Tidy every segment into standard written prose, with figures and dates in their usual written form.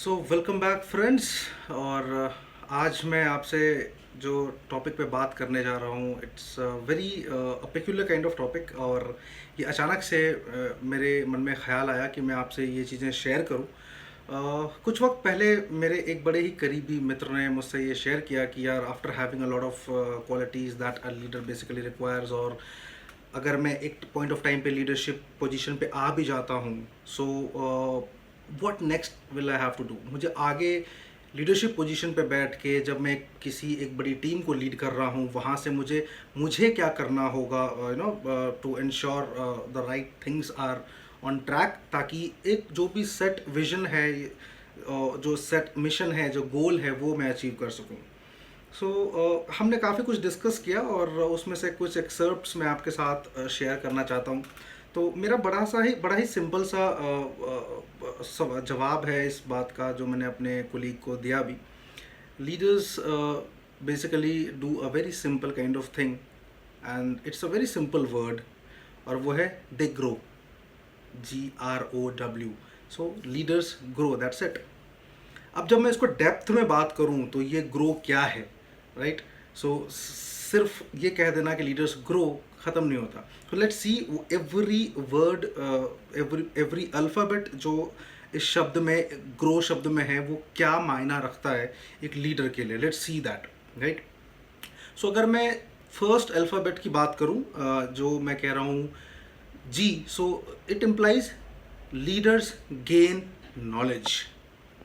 So welcome back friends. और आज मैं आपसे जो टॉपिक पे बात करने जा रहा हूँ it's very peculiar kind of topic. और ये अचानक से मेरे मन में ख्याल आया कि मैं आपसे ये चीज़ें शेयर करूँ। कुछ वक्त पहले मेरे एक बड़े ही करीबी मित्र ने मुझसे ये शेयर किया कि यार after having a lot of qualities that a leader basically requires, और अगर मैं एक पॉइंट ऑफ टाइम पे लीडरशिप पोजीशन पे आ भी जाता हूँ, so what next will I have to do. मुझे आगे लीडरशिप पोजीशन पे बैठ के जब मैं किसी एक बड़ी टीम को लीड कर रहा हूँ, वहाँ से मुझे मुझे क्या करना होगा to ensure the right things are on track, ताकि एक जो भी सेट विजन है, जो सेट मिशन है, जो गोल है, वो मैं अचीव कर सकूँ। सो हमने काफ़ी कुछ डिस्कस किया और उसमें से कुछ एक्सर्प्ट्स मैं आपके साथ शेयर करना चाहता हूँ। तो मेरा बड़ा ही सिंपल सा जवाब है इस बात का, जो मैंने अपने कुलीग को दिया भी। Leaders basically do a very simple kind of thing and it's a very simple word, और वो है they grow. GROW। So leaders grow, that's it. अब जब मैं इसको डेप्थ में बात करूं तो ये ग्रो क्या है, राइट? सो सिर्फ ये कह देना कि लीडर्स ग्रो ख़त्म नहीं होता। तो let's see every word, every alphabet जो इस शब्द में, ग्रो शब्द में है, वो क्या मायना रखता है एक लीडर के लिए। Let's see that, right? So अगर मैं फर्स्ट अल्फ़ाबेट की बात करूं, जो मैं कह रहा हूं जी, so it implies leaders gain knowledge.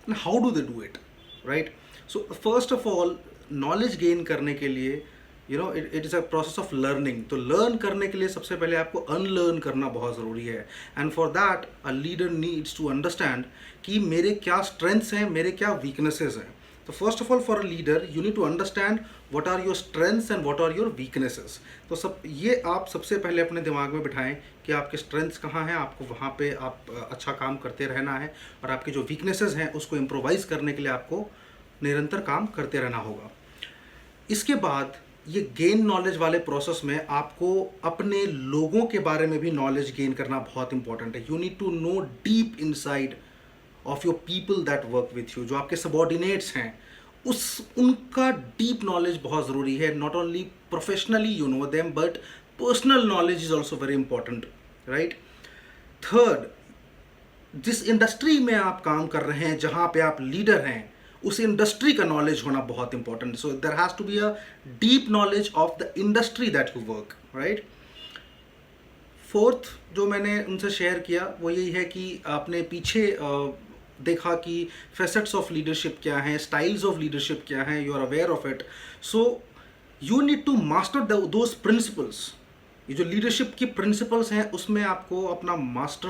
And how do they do it, right? So first of all, knowledge gain करने के लिए it is a process of learning. तो learn करने के लिए सबसे पहले आपको unlearn करना बहुत ज़रूरी है, and for that a leader needs to understand कि मेरे क्या strengths हैं, मेरे क्या weaknesses हैं। तो first of all for a leader you need to understand what are your strengths and what are your weaknesses. तो सब ये आप सबसे पहले अपने दिमाग में बिठाएं कि आपके स्ट्रेंथ्स कहाँ हैं, आपको वहाँ पे आप अच्छा काम करते रहना है, और आपके जो वीकनेसेस हैं उसको इम्प्रोवाइज़ करने के लिए आपको निरंतर काम करते रहना होगा। इसके बाद ये गेन नॉलेज वाले प्रोसेस में आपको अपने लोगों के बारे में भी नॉलेज गेन करना बहुत इंपॉर्टेंट है। You need to know deep inside of your people that work with you. जो आपके सबॉर्डिनेट्स हैं, उनका डीप नॉलेज बहुत ज़रूरी है। Not only professionally you know them, but personal knowledge is also very important, right? Third, जिस industry में आप काम कर रहे हैं, जहाँ पे आप लीडर हैं, उस इंडस्ट्री का नॉलेज होना बहुत important. So there has to be a deep knowledge of the industry that you work, right? Fourth जो मैंने उनसे शेयर किया वो यही है कि आपने पीछे देखा कि फेसेट्स ऑफ लीडरशिप क्या हैं, स्टाइल्स ऑफ लीडरशिप क्या हैं, you are aware of it. So you need to master those principles. ये जो लीडरशिप की प्रिंसिपल्स हैं उसमें आपको अपना मास्टर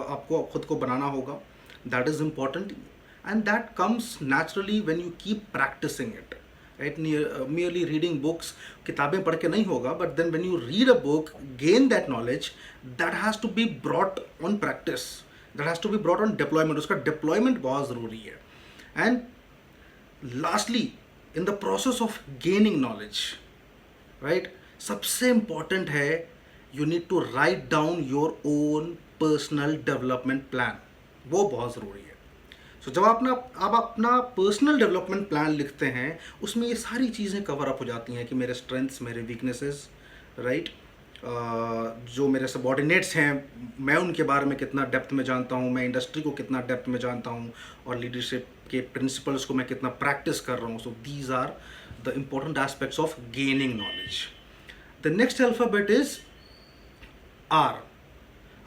आपको खुद को बनाना होगा। That is important, and that comes naturally when you keep practising it, right? Merely reading books, किताबें पढ़ के नहीं होगा, but then when you read a book, gain that knowledge, that has to be brought on practice, that has to be brought on deployment. उसका deployment बहुत ज़रूरी है। And lastly, in the process of gaining knowledge, right, सबसे important है you need to write down your own personal development plan. वो बहुत ज़रूरी है। सो जब आप अपना पर्सनल डेवलपमेंट प्लान लिखते हैं, उसमें ये सारी चीज़ें कवर अप हो जाती हैं कि मेरे स्ट्रेंथ्स, मेरे वीकनेसेस, राइट? जो मेरे सबॉर्डिनेट्स हैं, मैं उनके बारे में कितना डेप्थ में जानता हूँ, मैं इंडस्ट्री को कितना डेप्थ में जानता हूँ, और लीडरशिप के प्रिंसिपल्स को मैं कितना प्रैक्टिस कर रहा हूँ। So these are the important aspects of gaining knowledge. The next alphabet is R.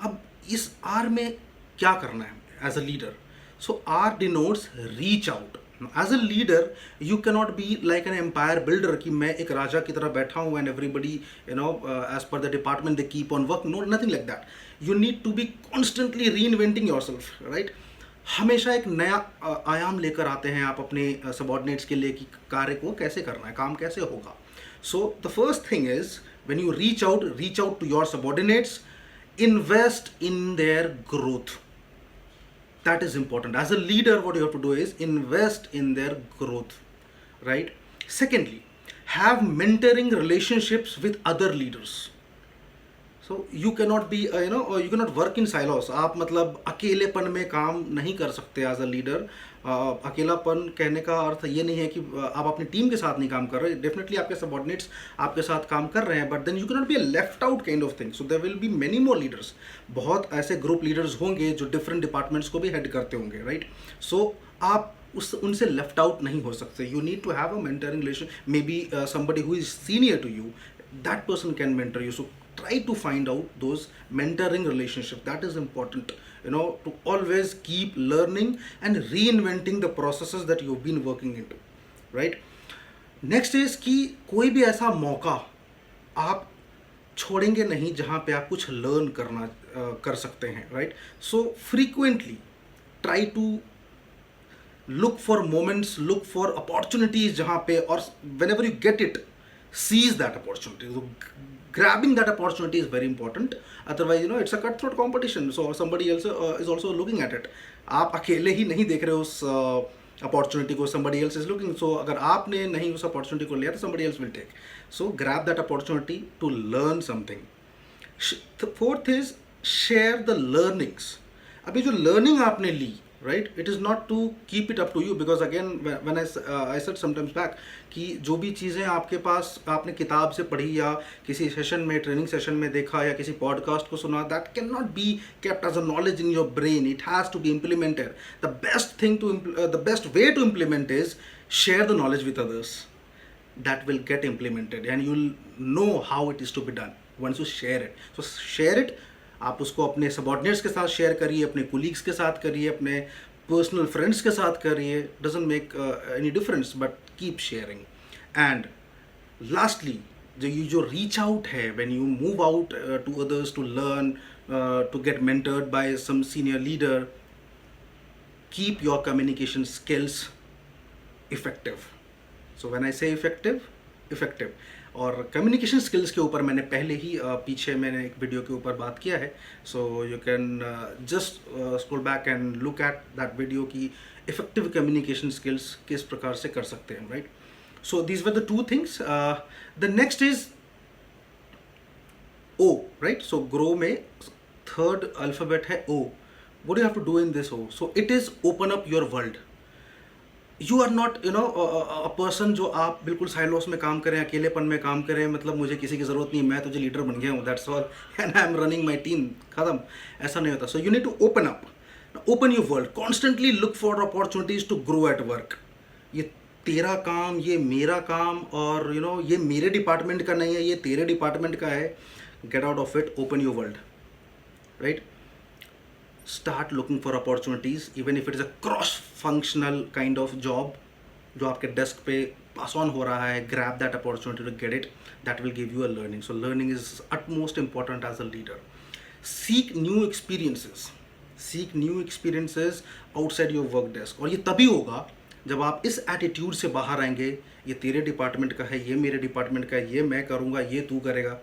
अब इस आर में क्या करना है as a leader? So R denotes reach out. As a leader, you cannot be like an empire builder कि मैं एक राजा की तरह बैठा हूँ and everybody, as per the department they keep on work. No, nothing like that. You need to be constantly reinventing yourself, right? हमेशा एक नया आयाम लेकर आते हैं आप अपने सबॉर्डिनेट्स के लिए कि कार्य को कैसे करना है, काम कैसे होगा। So the first thing is when you reach out to your subordinates, invest in their growth. That is important. As a leader, what you have to do is invest in their growth, right? Secondly, have mentoring relationships with other leaders. So you can not B you can not work in silos. आप मतलब अकेलेपन में काम नहीं कर सकते as a leader. अकेलापन कहने का अर्थ ये नहीं है कि आप अपनी टीम के साथ नहीं काम कर रहे. डेफिनेटली आपके सबॉर्डिनेट्स आपके साथ काम कर रहे हैं, but then you can not be a left out kind of thing. So there will be many more leaders. बहुत ऐसे ग्रुप लीडर्स होंगे जो डिफरेंट डिपार्टमेंट्स को भी हेड करते होंगे, राइट. सो आप उनसे लेफ्ट आउट नहीं हो सकते. You need to have a mentoring relation. Maybe somebody who is senior to you, that person can mentor you. So try to find out those mentoring relationships. That is important, to always keep learning and reinventing the processes that you've been working into, right. Next is कि कोई भी ऐसा मौका आप छोड़ेंगे नहीं जहाँ पे आप कुछ लर्न कर सकते हैं, right. So frequently try to look for moments, look for opportunities जहाँ पे, और whenever you get it, seize that opportunity. So grabbing that opportunity is very important. Otherwise, it's a cutthroat competition. So somebody else is also looking at it. आप अकेले ही नहीं देख रहे हो उस अपॉर्चुनिटी को, somebody else is looking. So अगर आपने नहीं उस अपॉर्चुनिटी को लिया तो somebody else will take. So grab that opportunity to learn something. The fourth is share the learnings. अभी जो learning आपने ली, right, it is not to keep it up to you, because again when I said sometimes back कि जो भी चीज़ें आपके पास आपने किताब से पढ़ी या किसी सेशन में, ट्रेनिंग सेशन में देखा या किसी पॉडकास्ट को सुना, that cannot be kept as a knowledge in your brain. It has to be implemented. The best way to implement is share the knowledge with others. That will get implemented and you'll know how it is to be done once you share it. So share it. आप उसको अपने subordinates के साथ share करिए, अपने colleagues के साथ करिए, अपने पर्सनल फ्रेंड्स के साथ करिए. Doesn't make any difference, but keep sharing. And lastly जो रीच आउट है, when you move out to others to learn, to get mentored by some senior leader, keep your communication skills effective. So when I say effective और communication skills के ऊपर मैंने पहले ही पीछे मैंने एक वीडियो के ऊपर बात किया है. So you can just scroll back and look at that video की इफेक्टिव कम्युनिकेशन स्किल्स किस प्रकार से कर सकते हैं, right. So these were the two things. The next is O, right. So grow में थर्ड अल्फ़ाबेट है O. What you have to do in this O? So it is open up your world. You are not a person जो आप बिल्कुल silos में काम करें, अकेलेपन में काम करें, मतलब मुझे किसी की ज़रूरत नहीं, मैं तुझे लीडर बन गया हूँ, that's all, and I am running my team, खत्म. ऐसा नहीं होता. So you need to open up, open your world, constantly look for opportunities to grow at work. ये तेरा काम, ये मेरा काम, और ये मेरे डिपार्टमेंट का नहीं है, ये तेरे डिपार्टमेंट का है. Get out of it, open your world, right. Start looking for opportunities, even if it is a cross functional kind of job जो आपके डेस्क पे पास ऑन हो रहा है. grab that opportunity to get it. That will give you a learning. So learning is utmost important as a leader. Seek new experiences outside your work desk. और ये तभी होगा जब आप इस एटीट्यूड से बाहर आएंगे, ये तेरे डिपार्टमेंट का है, ये मेरे डिपार्टमेंट का है, ये मैं करूँगा, ये तू करेगा.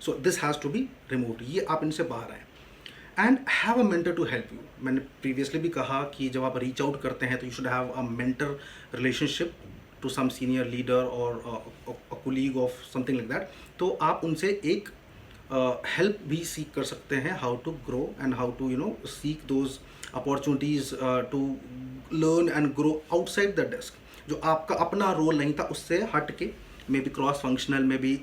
So this has to be removed. ये आप इनसे बाहर आएँ. And have a mentor to help you. मैंने प्रीवियसली भी कहा कि जब आप रीच आउट करते हैं तो you should have a mentor relationship to some senior leader और a colleague of something like that. तो आप उनसे एक हेल्प भी सीख कर सकते हैं, how to grow and how to seek those opportunities to learn and grow outside the desk. जो आपका अपना रोल नहीं था उससे हट के, maybe cross functional, maybe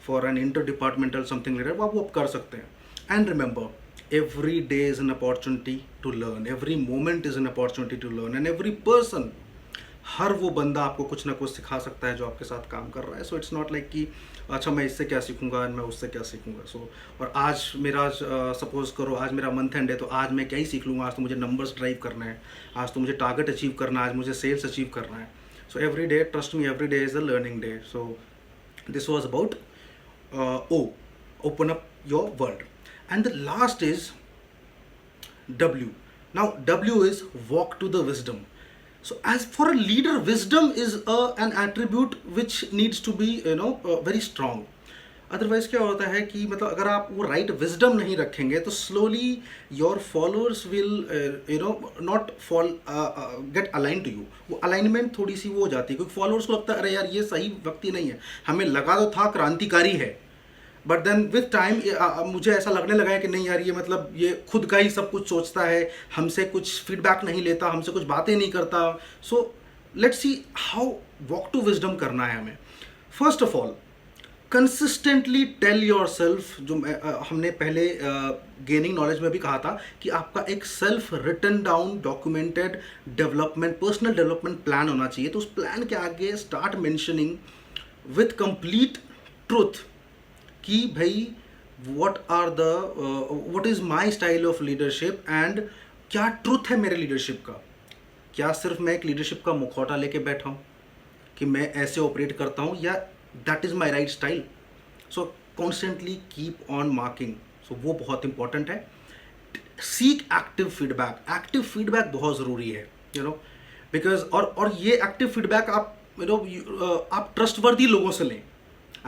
for an inter departmental something like that, वो आप कर सकते हैं. And remember, every day is an opportunity to learn, every moment is an opportunity to learn, and every person, हर वो बंदा आपको कुछ ना कुछ सिखा सकता है जो आपके साथ काम कर रहा है. सो इट्स नॉट लाइक कि अच्छा मैं इससे क्या सीखूंगा, मैं उससे क्या सीखूंगा. सो और आज मेरा सपोज करो आज मेरा मंथ एंड है, तो आज मैं क्या ही सीख लूँगा. आज तो मुझे नंबर्स ड्राइव करना है, आज तो मुझे टारगेट अचीव करना है, आज मुझे सेल्स अचीव करना है. So every day, trust me, every day is a learning day. So this was about O, open up your world. And the last is W. Now W is walk to the wisdom. So as for a leader, wisdom is an attribute which needs to be very strong. Otherwise क्या होता है कि मतलब अगर आप वो right wisdom नहीं रखेंगे तो slowly your followers will not fall get aligned to you. वो alignment थोड़ी सी वो हो जाती है, क्योंकि followers को लगता है अरे यार ये सही व्यक्ति नहीं है, हमें लगा तो था क्रांतिकारी है, बट देन विथ टाइम मुझे ऐसा लगने लगा है कि नहीं यार, ये मतलब ये खुद का ही सब कुछ सोचता है, हमसे कुछ फीडबैक नहीं लेता, हमसे कुछ बातें नहीं करता. So let's see how walk to wisdom करना है हमें. First of all, consistently tell yourself, जो हमने पहले गेनिंग नॉलेज में भी कहा था कि आपका एक self written down documented development, personal development plan होना चाहिए. तो उस प्लान के आगे start mentioning with complete truth कि भाई what is my style of leadership, and क्या ट्रूथ है मेरे लीडरशिप का. क्या सिर्फ मैं एक लीडरशिप का मुखौटा लेके बैठा हूँ कि मैं ऐसे ऑपरेट करता हूँ, या that is my right style. So constantly keep on marking. So वो बहुत इंपॉर्टेंट है. Seek active feedback. Active feedback बहुत ज़रूरी है, यू नो, बिकॉज और ये एक्टिव फीडबैक आप आप ट्रस्टवर्दी लोगों से लें.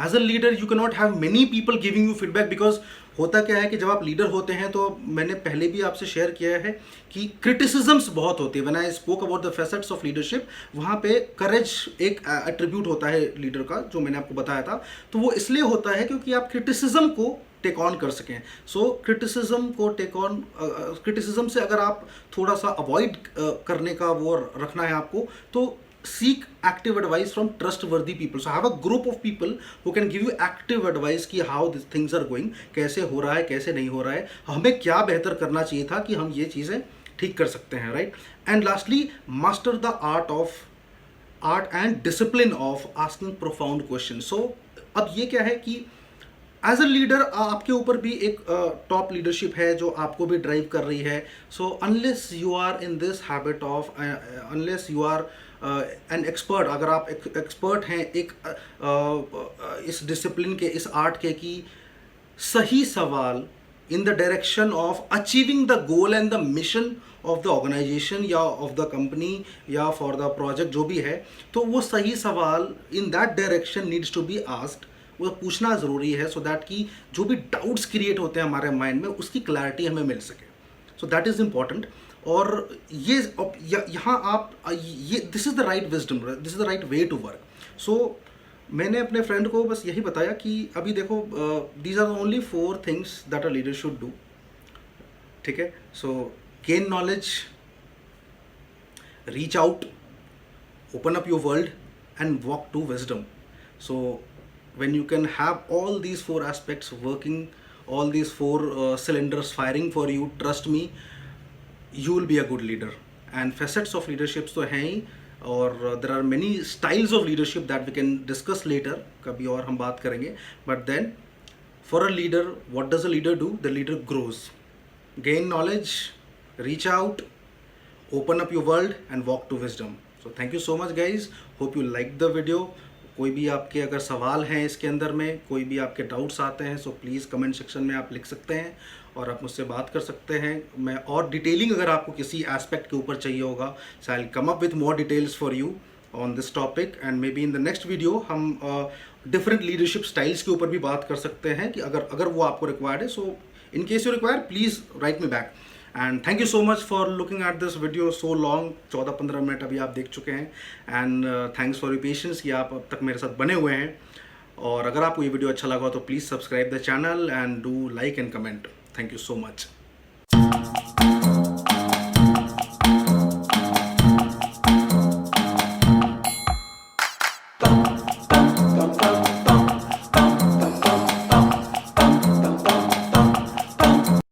As a leader you can not have many people giving you feedback, because होता क्या है कि जब आप लीडर होते हैं, तो मैंने पहले भी आपसे शेयर किया है कि क्रिटिसिजम्स बहुत होती है. When I spoke about the facets of leadership, वहाँ पे करेज एक एट्रीब्यूट होता है लीडर का, जो मैंने आपको बताया था. तो वो इसलिए होता है क्योंकि आप क्रिटिसिज्म को टेक ऑन कर सकें. सो क्रिटिसिज्म को टेक ऑन, क्रिटिसिज्म से अगर आप थोड़ा सा अवॉइड करने का वो रखना है आपको, तो seek active advice from trustworthy people. So have a group of people who can give you active advice कि how these things are going, कैसे हो रहा है, कैसे नहीं हो रहा है, हमें क्या बेहतर करना चाहिए था कि हम ये चीज़ें ठीक कर सकते हैं, right. And lastly, master the art and discipline of asking profound question. So अब ये क्या है कि एज अ लीडर आपके ऊपर भी एक टॉप लीडरशिप है जो आपको भी ड्राइव कर रही है. So unless you are in this habit of, unless you are an expert, अगर आप एक्सपर्ट हैं एक इस डिसिप्लिन के, इस आर्ट के, कि सही सवाल in the direction of achieving the goal and the mission of the organisation या ऑफ द कंपनी या फॉर द प्रोजेक्ट जो भी है, तो वो सही सवाल in that direction needs to be asked. वो पूछना ज़रूरी है, सो दैट कि जो भी डाउट्स क्रिएट होते हैं हमारे माइंड में, उसकी क्लैरिटी हमें मिल सके. So that is important. और ये यहाँ आप ये this is the right wisdom, this is the right way to work. So मैंने अपने फ्रेंड को बस यही बताया कि अभी देखो, these are only 4 things that a leader should do. ठीक है. So gain knowledge, reach out, open up your world, and walk to wisdom. So when you can have all these 4 aspects working, all these 4 cylinders firing for you, trust me, you will be a good leader. And facets of leadership तो हैं ही, और there are many styles of leadership that we can discuss later, कभी और हम बात करेंगे. But then for a leader, what does a leader do? The leader grows, gain knowledge, reach out, open up your world, and walk to wisdom. So thank you so much guys, hope you liked the video. कोई भी आपके अगर सवाल हैं इसके अंदर में, कोई भी आपके डाउट्स आते हैं, सो प्लीज़ कमेंट सेक्शन में आप लिख सकते हैं और आप मुझसे बात कर सकते हैं. मैं और डिटेलिंग अगर आपको किसी एस्पेक्ट के ऊपर चाहिए होगा, so I will come up with more details for you on this topic. And maybe in the next video हम डिफरेंट लीडरशिप स्टाइल्स के ऊपर भी बात कर सकते हैं कि अगर वो आपको रिक्वायर्ड है. So in case you require, please write me back. And thank you so much for looking at this video so long. 14-15 minute अभी आप देख चुके हैं. And thanks for your patience कि आप अब तक मेरे साथ बने हुए हैं. और अगर आपको ये वीडियो अच्छा लगा तो please subscribe the channel and do like and comment. Thank you so much.